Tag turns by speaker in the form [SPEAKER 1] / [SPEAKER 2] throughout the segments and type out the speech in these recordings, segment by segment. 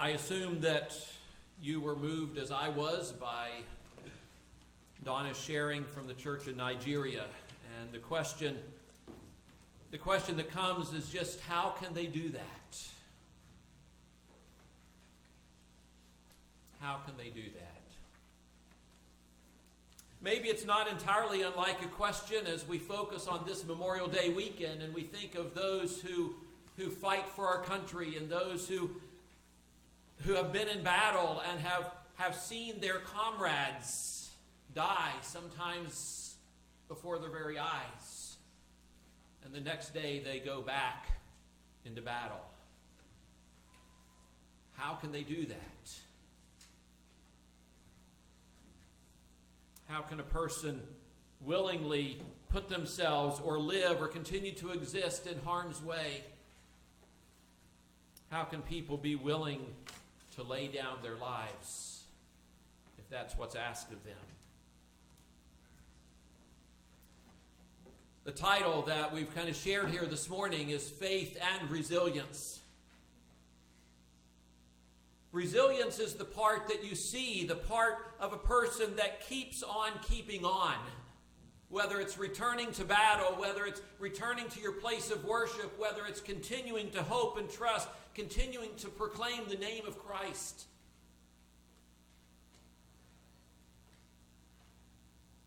[SPEAKER 1] I assume that you were moved as I was by Donna's sharing from the church in Nigeria. And the question that comes is just, how can they do that? How can they do that? Maybe it's not entirely unlike a question as we focus on this Memorial Day weekend and we think of those who fight for our country and those who have been in battle and have seen their comrades die, sometimes before their very eyes. And the next day they go back into battle. How can they do that? How can a person willingly put themselves or live or continue to exist in harm's way? How can people be willing to lay down their lives if that's what's asked of them? The title that we've kind of shared here this morning is Faith and Resilience. Resilience is the part that you see, the part of a person that keeps on keeping on. Whether it's returning to battle, whether it's returning to your place of worship, whether it's continuing to hope and trust, continuing to proclaim the name of Christ.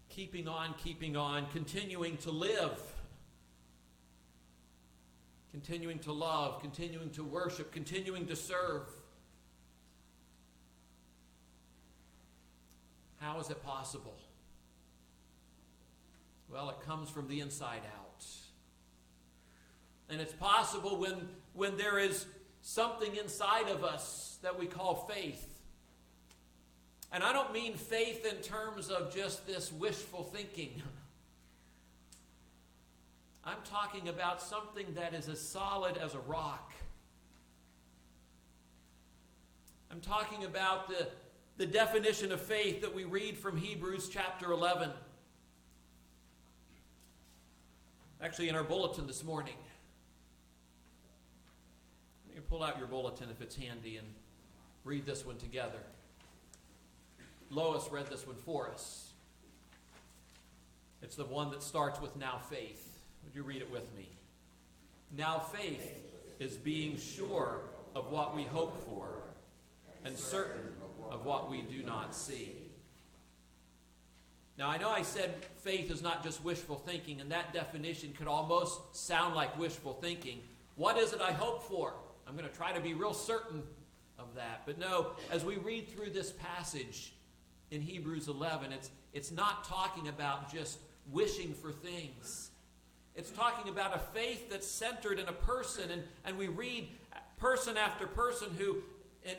[SPEAKER 1] Keeping on, continuing to live. Continuing to love, continuing to worship, continuing to serve. How is it possible? Well, it comes from the inside out. And it's possible when there is something inside of us that we call faith. And I don't mean faith in terms of just this wishful thinking. I'm talking about something that is as solid as a rock. I'm talking about the definition of faith that we read from Hebrews chapter 11. Actually, in our bulletin this morning. You can pull out your bulletin if it's handy and read this one together. Lois read this one for us. It's the one that starts with now faith. Would you read it with me? Now faith is being sure of what we hope for and certain of what we do not see. Now, I know I said faith is not just wishful thinking, and that definition could almost sound like wishful thinking. What is it I hope for? I'm going to try to be real certain of that. But no, as we read through this passage in Hebrews 11, it's not talking about just wishing for things. It's talking about a faith that's centered in a person, and we read person after person who,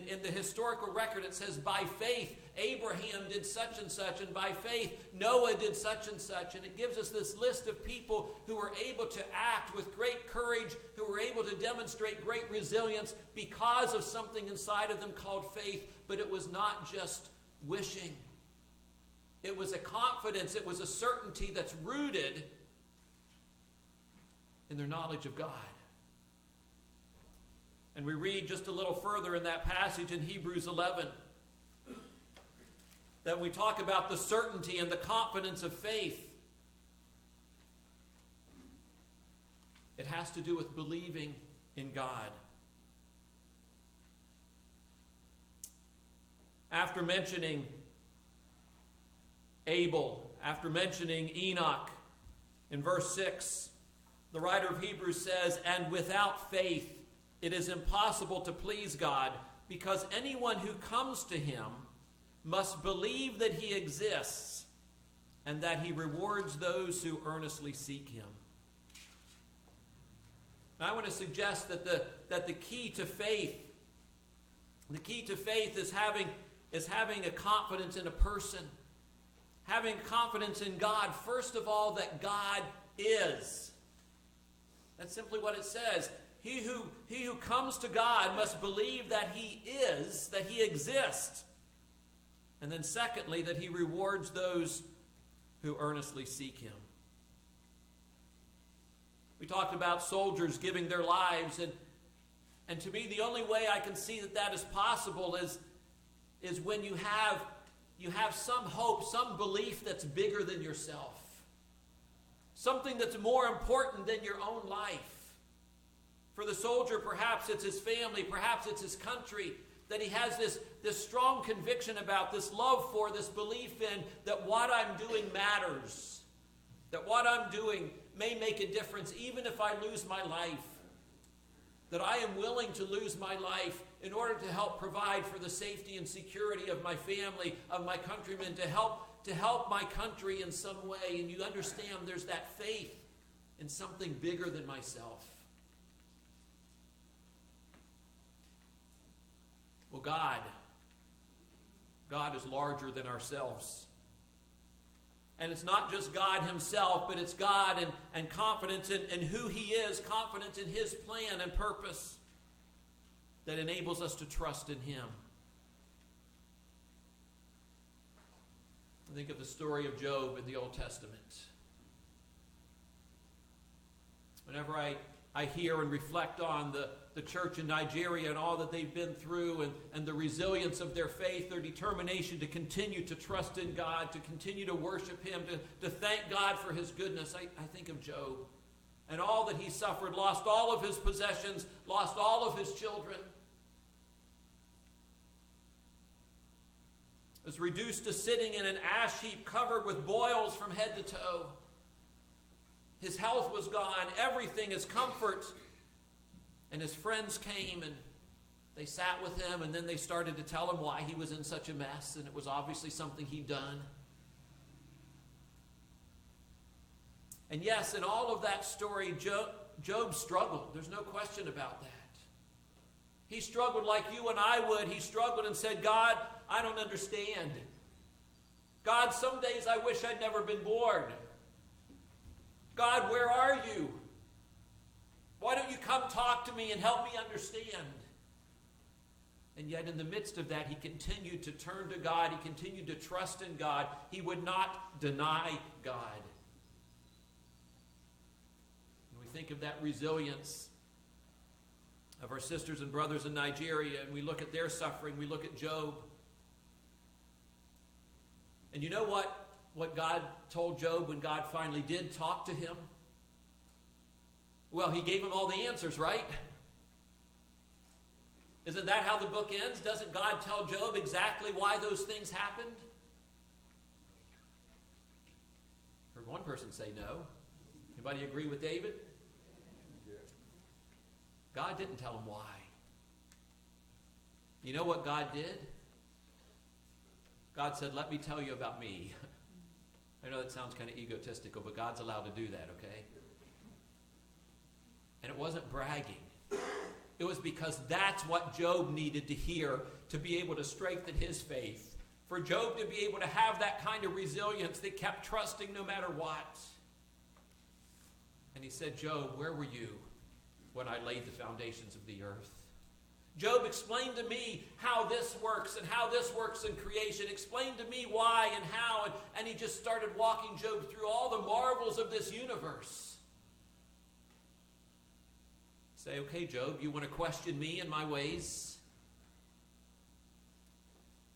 [SPEAKER 1] in the historical record, it says, by faith, Abraham did such and such, and by faith, Noah did such and such. And it gives us this list of people who were able to act with great courage, who were able to demonstrate great resilience because of something inside of them called faith. But it was not just wishing. It was a confidence, it was a certainty that's rooted in their knowledge of God. And we read just a little further in that passage in Hebrews 11 that we talk about the certainty and the confidence of faith. It has to do with believing in God. After mentioning Abel, after mentioning Enoch, in verse 6, the writer of Hebrews says, and without faith, it is impossible to please God, because anyone who comes to him must believe that he exists and that he rewards those who earnestly seek him. Now, I want to suggest that the key to faith is having a confidence in a person, having confidence in God. First of all, that God is. That's simply what it says. He who comes to God must believe that he is, that he exists. And then secondly, that he rewards those who earnestly seek him. We talked about soldiers giving their lives, and And to me, the only way I can see that that is possible is when you have some hope, some belief that's bigger than yourself. Something that's more important than your own life. For the soldier, perhaps it's his family, perhaps it's his country, that he has this strong conviction about, this love for, this belief in, that what I'm doing matters. That what I'm doing may make a difference even if I lose my life. That I am willing to lose my life in order to help provide for the safety and security of my family, of my countrymen, to help my country in some way. And you understand there's that faith in something bigger than myself. Well, God is larger than ourselves. And it's not just God himself, but it's God and confidence in who he is, confidence in his plan and purpose that enables us to trust in him. I think of the story of Job in the Old Testament. Whenever I hear and reflect on the church in Nigeria and all that they've been through and the resilience of their faith, their determination to continue to trust in God, to continue to worship him, to thank God for his goodness, I think of Job and all that he suffered, lost all of his possessions, lost all of his children, was reduced to sitting in an ash heap covered with boils from head to toe. His health was gone, everything, his comfort. And his friends came and they sat with him, and then they started to tell him why he was in such a mess, and it was obviously something he'd done. And yes, in all of that story, Job struggled. There's no question about that. He struggled like you and I would. He struggled and said, God, I don't understand. God, some days I wish I'd never been born. God, where are you? Why don't you come talk to me and help me understand? And yet in the midst of that, he continued to turn to God. He continued to trust in God. He would not deny God. And we think of that resilience of our sisters and brothers in Nigeria, and we look at their suffering. We look at Job. And you know what God told Job when God finally did talk to him? Well, he gave him all the answers, right? Isn't that how the book ends? Doesn't God tell Job exactly why those things happened? Heard one person say no. Anybody agree with David? God didn't tell him why. You know what God did? God said, let me tell you about me. I know that sounds kind of egotistical, but God's allowed to do that, okay? And it wasn't bragging. It was because that's what Job needed to hear to be able to strengthen his faith. For Job to be able to have that kind of resilience that kept trusting no matter what. And he said, Job, where were you when I laid the foundations of the earth? Job, explain to me how this works and how this works in creation. Explain to me why and how. And he just started walking Job through all the marvels of this universe. Say, okay, Job, you want to question me and my ways?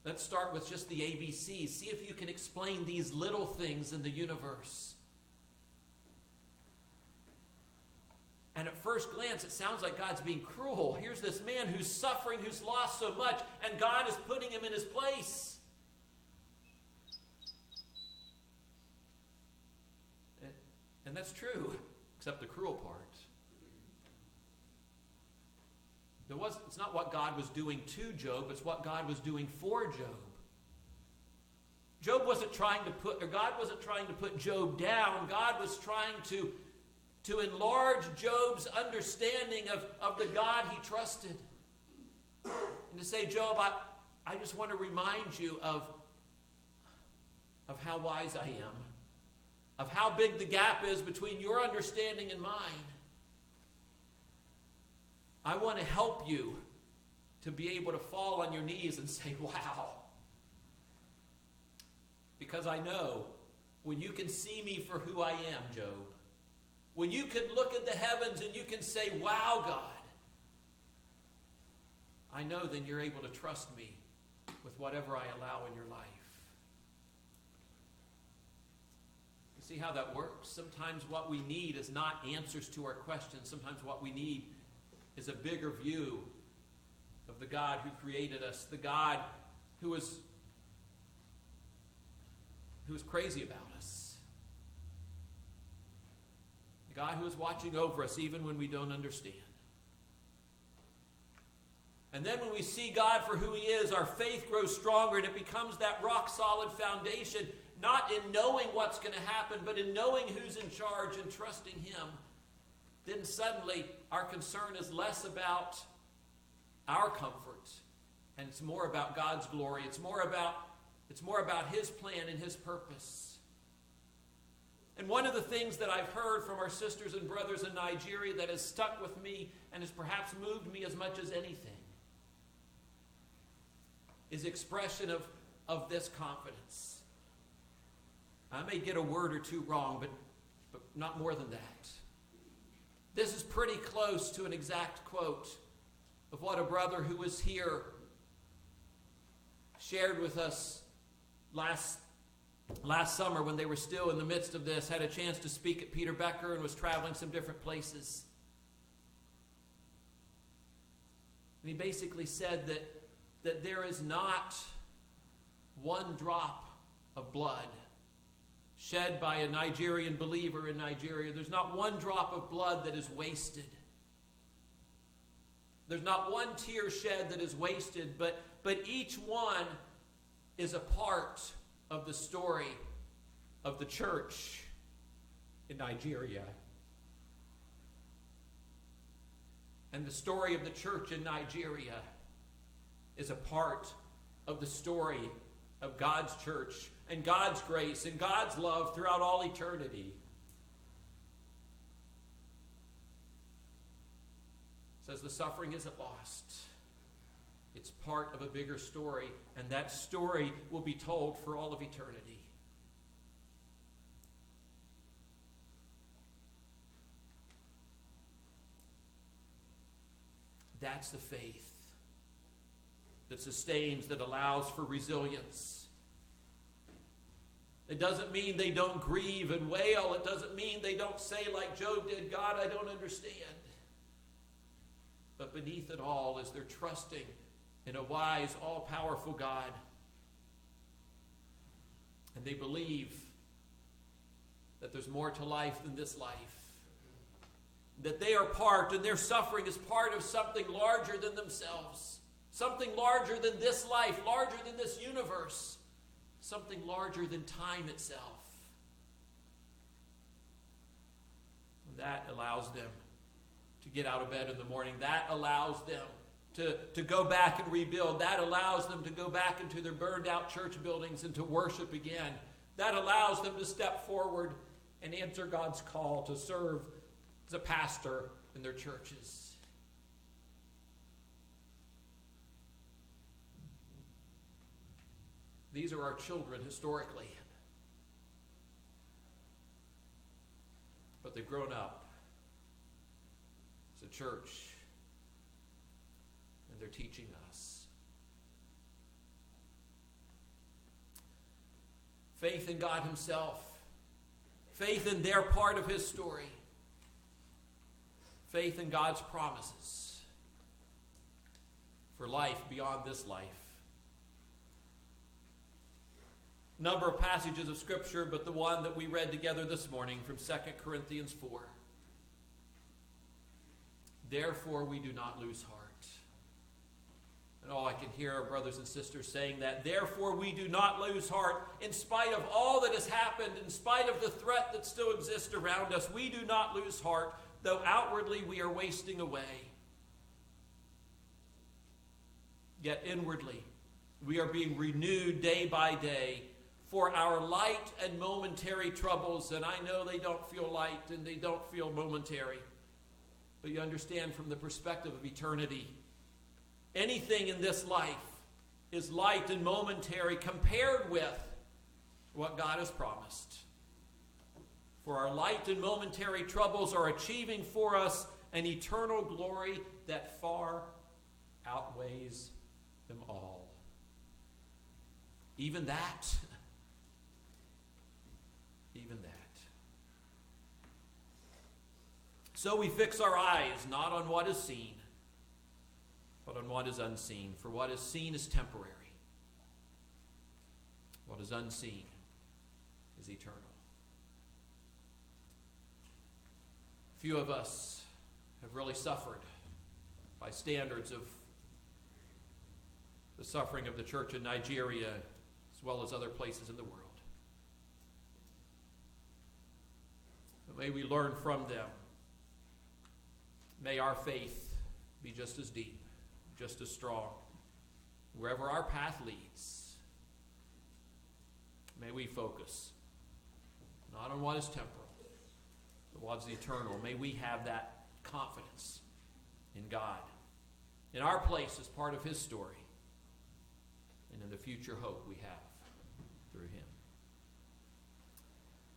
[SPEAKER 1] Let's start with just the ABCs. See if you can explain these little things in the universe. And at first glance, it sounds like God's being cruel. Here's this man who's suffering, who's lost so much, and God is putting him in his place. And that's true, except the cruel part. It's not what God was doing to Job, it's what God was doing for Job. God wasn't trying to put Job down. God was trying to enlarge Job's understanding of the God he trusted. And to say, Job, I just want to remind you of how wise I am, of how big the gap is between your understanding and mine. I want to help you to be able to fall on your knees and say, wow. Because I know when you can see me for who I am, Job, when you can look at the heavens and you can say, wow, God, I know then you're able to trust me with whatever I allow in your life. You see how that works? Sometimes what we need is not answers to our questions. Sometimes what we need is a bigger view of the God who created us, the God who is crazy about us, the God who is watching over us even when we don't understand. And then when we see God for who he is, our faith grows stronger and it becomes that rock-solid foundation, not in knowing what's going to happen, but in knowing who's in charge and trusting him. Then suddenly our concern is less about our comfort and it's more about God's glory. It's more about his plan and his purpose. And one of the things that I've heard from our sisters and brothers in Nigeria that has stuck with me and has perhaps moved me as much as anything is expression of this confidence. I may get a word or two wrong, but not more than that. This is pretty close to an exact quote of what a brother who was here shared with us last summer when they were still in the midst of this, had a chance to speak at Peter Becker and was traveling some different places. And he basically said that there is not one drop of blood shed by a Nigerian believer in Nigeria. There's not one drop of blood that is wasted. There's not one tear shed that is wasted, but each one is a part of the story of the church in Nigeria. And the story of the church in Nigeria is a part of the story of God's church and God's grace and God's love throughout all eternity. It says the suffering isn't lost. It's part of a bigger story, and that story will be told for all of eternity. That's the faith that sustains, that allows for resilience. It doesn't mean they don't grieve and wail. It doesn't mean they don't say like Job did, God, I don't understand. But beneath it all is their trusting in a wise, all-powerful God. And they believe that there's more to life than this life. That they are part, and their suffering is part of something larger than themselves. Something larger than this life, larger than this universe. Something larger than time itself. And that allows them to get out of bed in the morning. That allows them to go back and rebuild. That allows them to go back into their burned out church buildings and to worship again. That allows them to step forward and answer God's call to serve as a pastor in their churches. These are our children historically. But they've grown up as a church. And they're teaching us. Faith in God himself. Faith in their part of his story. Faith in God's promises for life beyond this life. Number of passages of Scripture, but the one that we read together this morning from 2 Corinthians 4. Therefore we do not lose heart. And I can hear our brothers and sisters saying that. Therefore we do not lose heart. In spite of all that has happened, in spite of the threat that still exists around us, we do not lose heart, though outwardly we are wasting away. Yet inwardly we are being renewed day by day. For our light and momentary troubles, and I know they don't feel light and they don't feel momentary, but you understand from the perspective of eternity, anything in this life is light and momentary compared with what God has promised. For our light and momentary troubles are achieving for us an eternal glory that far outweighs Even that. Even that. So we fix our eyes not on what is seen, but on what is unseen. For what is seen is temporary. What is unseen is eternal. Few of us have really suffered by standards of the suffering of the church in Nigeria as well as other places in the world. But may we learn from them. May our faith be just as deep, just as strong. Wherever our path leads, may we focus not on what is temporal, but what is eternal. May we have that confidence in God, in our place as part of His story, and in the future hope we have.